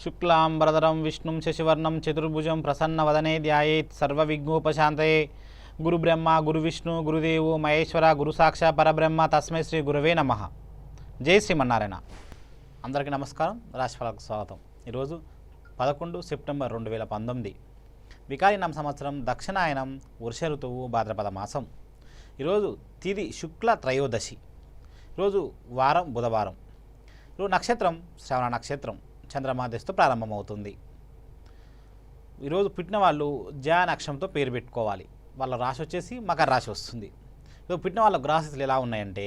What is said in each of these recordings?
శుక్లాంబరధరం విష్ణుం శశివర్ణం చతుర్భుజం ప్రసన్నవదనే ధ్యాయేత్ సర్వవిఘ్నోపశాంతయే గురుబ్రహ్మ గురువిష్ణు గురుదేవు మహేశ్వర గురుసాక్ష పరబ్రహ్మ తస్మై శ్రీ గురవే నమః. జై శ్రీమన్నారాయణ. అందరికీ నమస్కారం. రాశిఫలాలకు స్వాగతం. ఈరోజు 11 సెప్టెంబర్ 2019 వికారినామ సంవత్సరం దక్షిణాయనం వర్ష ఋతువు భాద్రపద మాసం. ఈరోజు తిథి శుక్ల త్రయోదశి. ఈరోజు వారం బుధవారం. ఈరోజు నక్షత్రం శ్రవణ నక్షత్రం చంద్రమాదేశతో ప్రారంభమవుతుంది. ఈరోజు పుట్టిన వాళ్ళు జా నక్షత్రంతో పేరు పెట్టుకోవాలి. వాళ్ళ రాశి వచ్చేసి మకర రాశి వస్తుంది. ఈరోజు పుట్టిన వాళ్ళ గ్రహస్థితులు ఎలా ఉన్నాయంటే,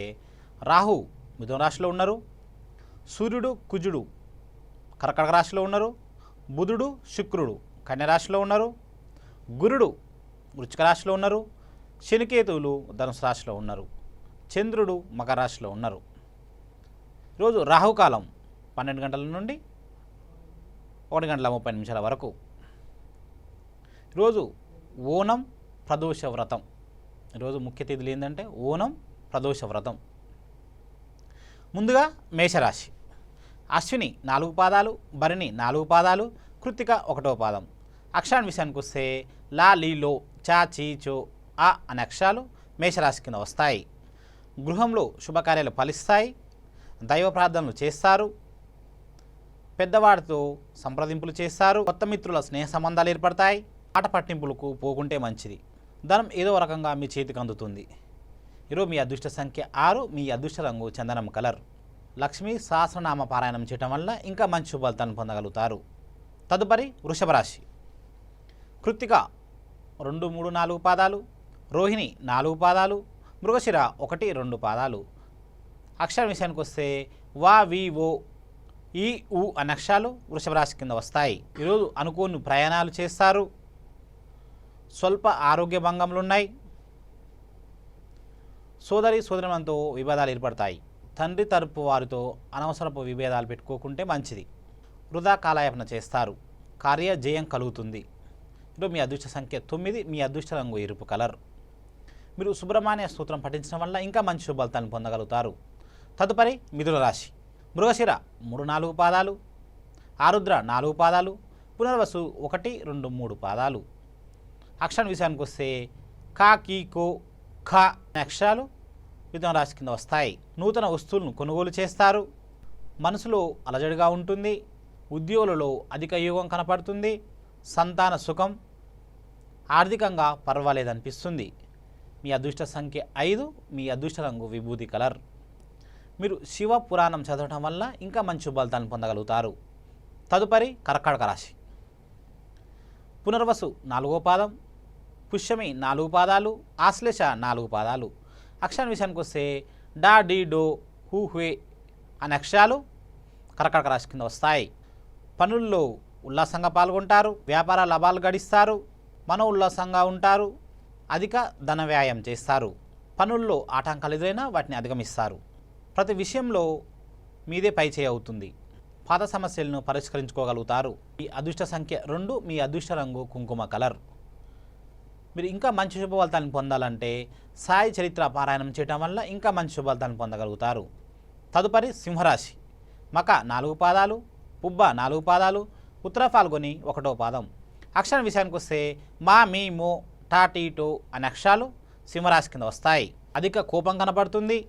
రాహు మిథున రాశిలో ఉన్నారు, సూర్యుడు కుజుడు కర్కాటక రాశిలో ఉన్నారు, బుధుడు శుక్రుడు కన్య రాశిలో ఉన్నారు, గురుడు వృశ్చిక రాశిలో ఉన్నారు, శనికేతువులు ధనుసు రాశిలో ఉన్నారు, చంద్రుడు మకర రాశిలో ఉన్నారు. ఈరోజు రాహుకాలం 12 గంటల నుండి 1 గంటల 30 నిమిషాల వరకు. ఈరోజు ఓనం ప్రదోష వ్రతం. ఈరోజు ముఖ్య తిథులు ఏంటంటే ఓనం ప్రదోష వ్రతం. ముందుగా మేషరాశి. అశ్విని 4 పాదాలు, భరణి 4 పాదాలు, కృత్తిక 1వ పాదం. అక్షరాన్ని విషయానికి వస్తే లా లీలో చా చీ చో ఆ అనే అక్షరాలు మేషరాశి కింద వస్తాయి. గృహంలో శుభకార్యాలు ఫలిస్తాయి. దైవ ప్రార్థనలు చేస్తారు. పెద్దవాడితో సంప్రదింపులు చేస్తారు. కొత్త మిత్రుల స్నేహ సంబంధాలు ఏర్పడతాయి. ఆట పట్టింపులకు పోకుంటే మంచిది. ధనం ఏదో రకంగా మీ చేతికి అందుతుంది. ఈరోజు మీ అదృష్ట సంఖ్య 6, మీ అదృష్ట రంగు చందనం కలర్. లక్ష్మీ సహస్రనామ పారాయణం చేయటం వల్ల ఇంకా మంచి శుభాలను పొందగలుగుతారు. తదుపరి వృషభ రాశి. కృత్తిక 2, 3, 4 పాదాలు, రోహిణి 4 పాదాలు, మృగశిర 1, 2 పాదాలు. అక్షరం విషయానికి వస్తే వా వి ఓ ఈ ఊ అనే అక్షరాలు వృషభ రాశి కింద వస్తాయి. ఈరోజు అనుకోని ప్రయాణాలు చేస్తారు. స్వల్ప ఆరోగ్య భంగములు ఉన్నాయి. సోదరిమణులతో విభేదాలు ఏర్పడతాయి. తండ్రి తరపు వారితో అనవసరపు విభేదాలు పెట్టుకోకుంటే మంచిది. వృధా కాలయాపన చేస్తారు. కార్య జయం కలుగుతుంది. ఈరోజు మీ అదృష్ట సంఖ్య 9, మీ అదృష్ట రంగు ఎరుపు కలర్. మీరు సుబ్రహ్మణ్య స్తోత్రం పఠించడం వల్ల ఇంకా మంచి శుభాలను పొందగలుగుతారు. తదుపరి మిథున రాశి. మృగశిర 3, 4 పాదాలు, ఆరుద్ర 4 పాదాలు, పునర్వసు 1, 2, 3 పాదాలు. అక్షరం విషయానికి వస్తే కా కీ కో ఖ అనే అక్షరాలు మిథున రాశి కింద వస్తాయి. నూతన వస్తువులను కొనుగోలు చేస్తారు. మనసులో అలజడిగా ఉంటుంది. ఉద్యోగులలో అధిక యోగం కనపడుతుంది. సంతాన సుఖం. ఆర్థికంగా పర్వాలేదనిపిస్తుంది. మీ అదృష్ట సంఖ్య 5, మీ అదృష్ట రంగు విభూతి కలర్. మీరు శివ పురాణం చదవటం వల్ల ఇంకా మంచి శుభాలను పొందగలుగుతారు. తదుపరి కర్కాటక రాశి. పునర్వసు 4వ పాదం, పుష్యమి 4 పాదాలు, ఆశ్లేష 4 పాదాలు. అక్షరం విషయానికి వస్తే డా డి డో హూ హుే అనే అక్షరాలు కర్కాటక రాశి కింద వస్తాయి. పనుల్లో ఉల్లాసంగా పాల్గొంటారు. వ్యాపార లాభాలు గడిస్తారు. మనో ఉల్లాసంగా ఉంటారు. అధిక ధన వ్యాయామం చేస్తారు. పనుల్లో ఆటంకాలు ఎదురైనా వాటిని అధిగమిస్తారు. ప్రతి విషయంలో మీదే పైచేయి అవుతుంది. పాత సమస్యలను పరిష్కరించుకోగలుగుతారు. మీ అదృష్ట సంఖ్య 2, మీ అదృష్ట రంగు కుంకుమ కలర్. మీరు ఇంకా మంచి శుభఫలితాలను పొందాలంటే సాయి చరిత్ర పారాయణం చేయటం వల్ల ఇంకా మంచి శుభఫలితాలను పొందగలుగుతారు. తదుపరి సింహరాశి. మక 4 పాదాలు, పుబ్బ 4 పాదాలు, ఉత్తర ఫాల్గుని 1వ పాదం. అక్షరం విషయానికి వస్తే మా మీ మో టా టీ టో అనే అక్షరాలు సింహరాశి కింద వస్తాయి. అధిక కోపం కనపడుతుంది.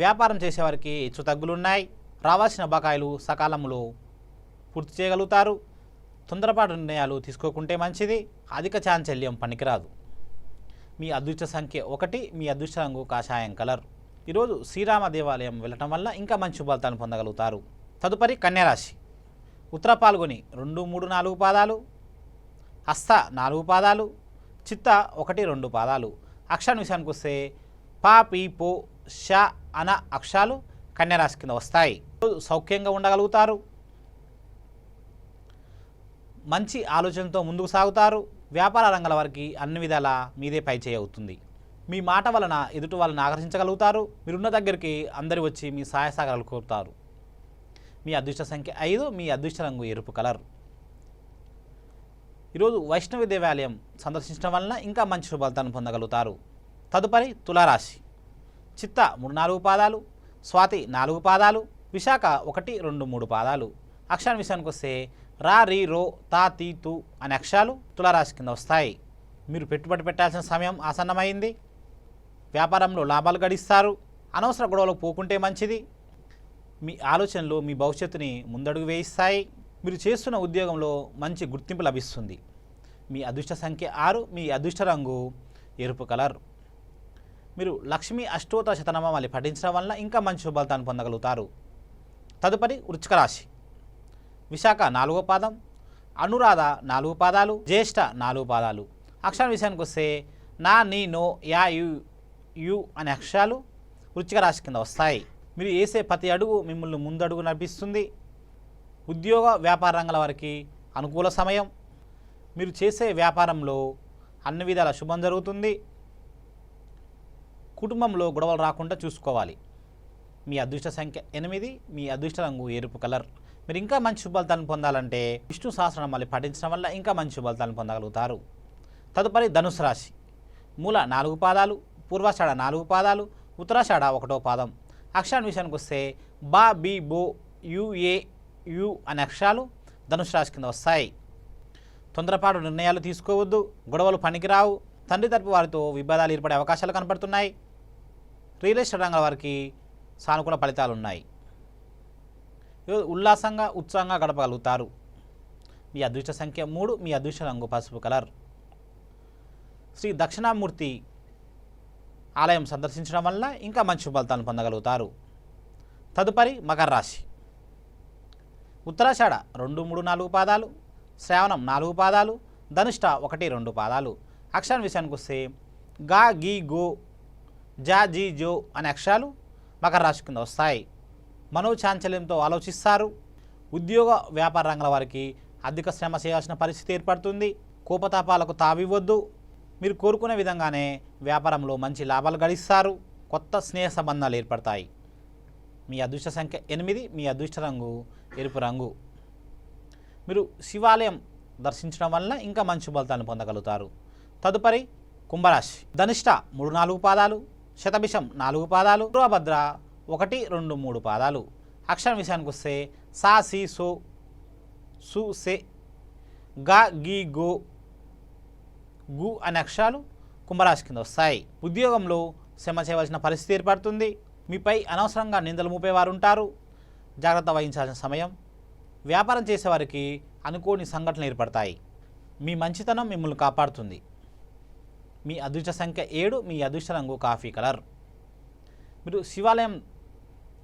వ్యాపారం చేసేవారికి హెచ్చు తగ్గులున్నాయి. రావాల్సిన బకాయిలు సకాలంలో పూర్తి చేయగలుగుతారు. తొందరపాటు నిర్ణయాలు తీసుకోకుంటే మంచిది. అధిక చాంచల్యం పనికిరాదు. మీ అదృష్ట సంఖ్య 1, మీ అదృష్ట రంగు కాషాయం కలర్. ఈరోజు శ్రీరామ దేవాలయం వెళ్ళటం వల్ల ఇంకా మంచి శుభాలను పొందగలుగుతారు. తదుపరి కన్యారాశి. ఉత్తర పాల్గొని 2, 3, 4 పాదాలు, హస్త 4 పాదాలు, చిత్త 1, 2 పాదాలు. అక్షరం విషయానికి వస్తే పా పీ పో ష అన అక్షరాలు కన్యారాశి కింద వస్తాయి. సౌఖ్యంగా ఉండగలుగుతారు. మంచి ఆలోచనతో ముందుకు సాగుతారు. వ్యాపార రంగాల వారికి అన్ని విధాలా మీదే పైచేయి అవుతుంది. మీ మాట వలన ఎదుటి వాళ్ళని ఆకర్షించగలుగుతారు. మీరున్న దగ్గరికి అందరు వచ్చి మీ సహాయ సహకారాలు కోరుతారు. మీ అదృష్ట సంఖ్య 5, మీ అదృష్ట రంగు ఎరుపు కలర్. ఈరోజు వైష్ణవి దేవాలయం సందర్శించడం వలన ఇంకా మంచి శుభాలను పొందగలుగుతారు. తదుపరి తులారాశి. చిత్త 3, 4 పాదాలు, స్వాతి 4 పాదాలు, విశాఖ 1, 2, 3 పాదాలు. అక్షరాల విషయానికి వస్తే రా, రీ, రో, తా, తీ, తు అనే అక్షరాలు తులారాశి కింద వస్తాయి. మీరు పెట్టుబడి పెట్టాల్సిన సమయం ఆసన్నమైంది. వ్యాపారంలో లాభాలు గడిస్తారు. అనవసర గొడవలకు పోకుంటే మంచిది. మీ ఆలోచనలు మీ భవిష్యత్తుని ముందడుగు వేయిస్తాయి. మీరు చేస్తున్న ఉద్యోగంలో మంచి గుర్తింపు లభిస్తుంది. మీ అదృష్ట సంఖ్య 6, మీ అదృష్ట రంగు ఎరుపు కలర్. మీరు లక్ష్మీ అష్టోత్తర శతనామావళి పఠించడం వల్ల ఇంకా మంచి శుభఫలితాన్ని పొందగలుగుతారు. తదుపరి వృశ్చిక రాశి. విశాఖ 4వ పాదం, అనురాధ 4 పాదాలు, జ్యేష్ఠ 4 పాదాలు. అక్షరాల విషయానికి వస్తే నా, నీ, నో, యా, యు అనే అక్షరాలు వృశ్చిక రాశి కింద వస్తాయి. మీరు వేసే ప్రతి అడుగు మిమ్మల్ని ముందడుగు నడిపిస్తుంది. ఉద్యోగ వ్యాపార రంగాల వారికి అనుకూల సమయం. మీరు చేసే వ్యాపారంలో అన్ని విధాల శుభం జరుగుతుంది. కుటుంబంలో గొడవలు రాకుండా చూసుకోవాలి. మీ అదృష్ట సంఖ్య 8, మీ అదృష్ట రంగు ఎరుపు కలర్. మీరు ఇంకా మంచి శుభఫలితాలను పొందాలంటే విష్ణు సహస్రనామాలు పఠించడం వల్ల ఇంకా మంచి శుభఫలితాలను పొందగలుగుతారు. తదుపరి ధనుసు రాశి. మూల 4 పాదాలు, పూర్వాషాఢ 4 పాదాలు, ఉత్తరాషాఢ 1వ పాదం. అక్షరాల విషయానికి వస్తే బా, బి, బో, యు, ఏ, యు అనే అక్షరాలు ధనుసు రాశి కింద వస్తాయి. తొందరపాటు నిర్ణయాలు తీసుకోవద్దు. గొడవలు పనికిరావు. తండ్రి తరపు వారితో విభేదాలు ఏర్పడే అవకాశాలు కనపడుతున్నాయి. రియల్ ఎస్టేట్ రంగాల వారికి సానుకూల ఫలితాలు ఉన్నాయి. ఉల్లాసంగా ఉత్సాహంగా గడపగలుగుతారు. మీ అదృష్ట సంఖ్య 3, మీ అదృష్ట రంగు పసుపు కలర్. శ్రీ దక్షిణామూర్తి ఆలయం సందర్శించడం వల్ల ఇంకా మంచి ఫలితాలను పొందగలుగుతారు. తదుపరి మకర రాశి. ఉత్తరాషాఢ 2, 3, 4 పాదాలు, శ్రావణం 4 పాదాలు, ధనిష్ట 1, 2 పాదాలు. అక్షరాల విషయానికి వస్తే గా, గీ, గో, జా, జీ, జో అనే అక్షరాలు మకర రాశి కింద వస్తాయి. మనోచాంచల్యంతో ఆలోచిస్తారు. ఉద్యోగ వ్యాపార రంగాల వారికి అధిక శ్రమ చేయాల్సిన పరిస్థితి ఏర్పడుతుంది. కోపతాపాలకు తావివ్వద్దు. మీరు కోరుకునే విధంగానే వ్యాపారంలో మంచి లాభాలు గడిస్తారు. కొత్త స్నేహ సంబంధాలు ఏర్పడతాయి. మీ అదృష్ట సంఖ్య 8, మీ అదృష్ట రంగు ఎరుపు రంగు. మీరు శివాలయం దర్శించడం వల్ల ఇంకా మంచి ఫలితాలను పొందగలుగుతారు. తదుపరి కుంభరాశి. ధనిష్ట 3, 4 పాదాలు, శతభిషం 4 పాదాలు, పూర్వభద్ర 1, 2, 3 పాదాలు. అక్షరం విషయానికి వస్తే సా, సి, సో, సు, సే, గా, గీ, గో, గు అనే అక్షరాలు కుంభరాశి కింద వస్తాయి. ఉద్యోగంలో శ్రమ చేయవలసిన పరిస్థితి ఏర్పడుతుంది. మీపై అనవసరంగా నిందలు మోపేవారు ఉంటారు. జాగ్రత్త వహించాల్సిన సమయం. వ్యాపారం చేసేవారికి అనుకోని సంఘటనలు ఏర్పడతాయి. మీ మంచితనం మిమ్మల్ని కాపాడుతుంది. మీ అదృష్ట సంఖ్య 7, మీ అదృష్ట రంగు కాఫీ కలర్. మీరు శివాలయం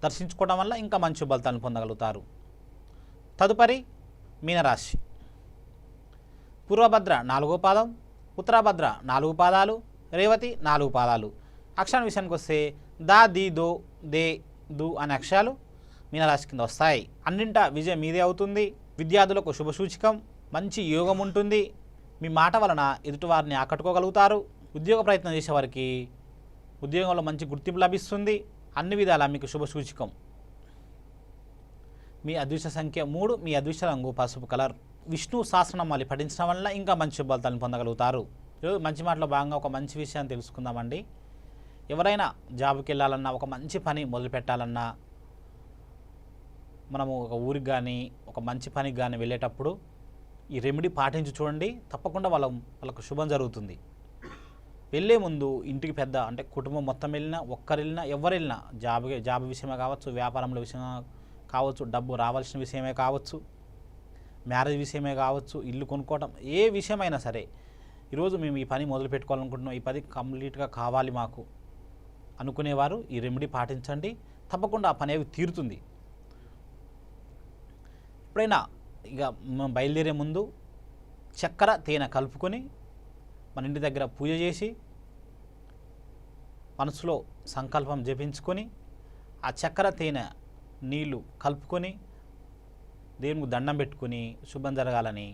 దర్శించుకోవడం వల్ల ఇంకా మంచి ఫలితాలను పొందగలుగుతారు. తదుపరి మీనరాశి. పూర్వభద్ర 4వ పాదం, ఉత్తరాభద్ర 4 పాదాలు, రేవతి 4 పాదాలు. అక్షరాల విషయానికి వస్తే దా, ది, దో, దే, దు అనే అక్షరాలు మీనరాశి కింద వస్తాయి. అన్నింటా విజయం మీదే అవుతుంది. విద్యార్థులకు శుభసూచకం. మంచి యోగం ఉంటుంది. మీ మాట వలన ఎదుటివారిని ఆకట్టుకోగలుగుతారు. ఉద్యోగ ప్రయత్నం చేసేవారికి ఉద్యోగంలో మంచి గుర్తింపు లభిస్తుంది. అన్ని విధాలా మీకు శుభసూచకం. మీ అదృష్ట సంఖ్య 3, మీ అదృష్ట రంగు పసుపు కలర్. విష్ణు సహస్రనామాలు పఠించడం వల్ల ఇంకా మంచి ఫలితాలను పొందగలుగుతారు. ఈరోజు మంచి మాటలో భాగంగా ఒక మంచి విషయాన్ని తెలుసుకుందామండి. ఎవరైనా జాబ్కి వెళ్ళాలన్నా, ఒక మంచి పని మొదలు పెట్టాలన్నా, మనము ఒక ఊరికి కానీ ఒక మంచి పనికి కానీ వెళ్ళేటప్పుడు ఈ రెమెడీ పాటించి చూడండి. తప్పకుండా వాళ్ళకు శుభం జరుగుతుంది. వెళ్ళే ముందు ఇంటికి పెద్ద అంటే కుటుంబం మొత్తం వెళ్ళినా, ఒక్కరు వెళ్ళినా, ఎవరు వెళ్ళినా, జాబ్ విషయమే కావచ్చు, వ్యాపారంలో విషయమే కావచ్చు, డబ్బు రావాల్సిన విషయమే కావచ్చు, మ్యారేజ్ విషయమే కావచ్చు, ఇల్లు కొనుక్కోవటం, ఏ విషయమైనా సరే, ఈరోజు మేము ఈ పని మొదలు పెట్టుకోవాలనుకుంటున్నాం, ఈ పని కంప్లీట్గా కావాలి మాకు అనుకునేవారు ఈ రెమెడీ పాటించండి. తప్పకుండా ఆ పని అవి తీరుతుంది. ఎప్పుడైనా ఇక బయలుదేరే ముందు చక్కెర తేనె కలుపుకొని మన ఇంటి దగ్గర పూజ చేసి మనసులో సంకల్పం జపించుకొని ఆ చక్కెర తేనె నీళ్లు కలుపుకొని దేవునికి దండం పెట్టుకొని శుభం జరగాలని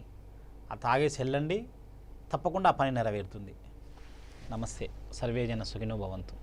ఆ తాగేసి వెళ్ళండి. తప్పకుండా ఆ పని నెరవేరుతుంది. నమస్తే. సర్వేజన సుఖినో భవంతు.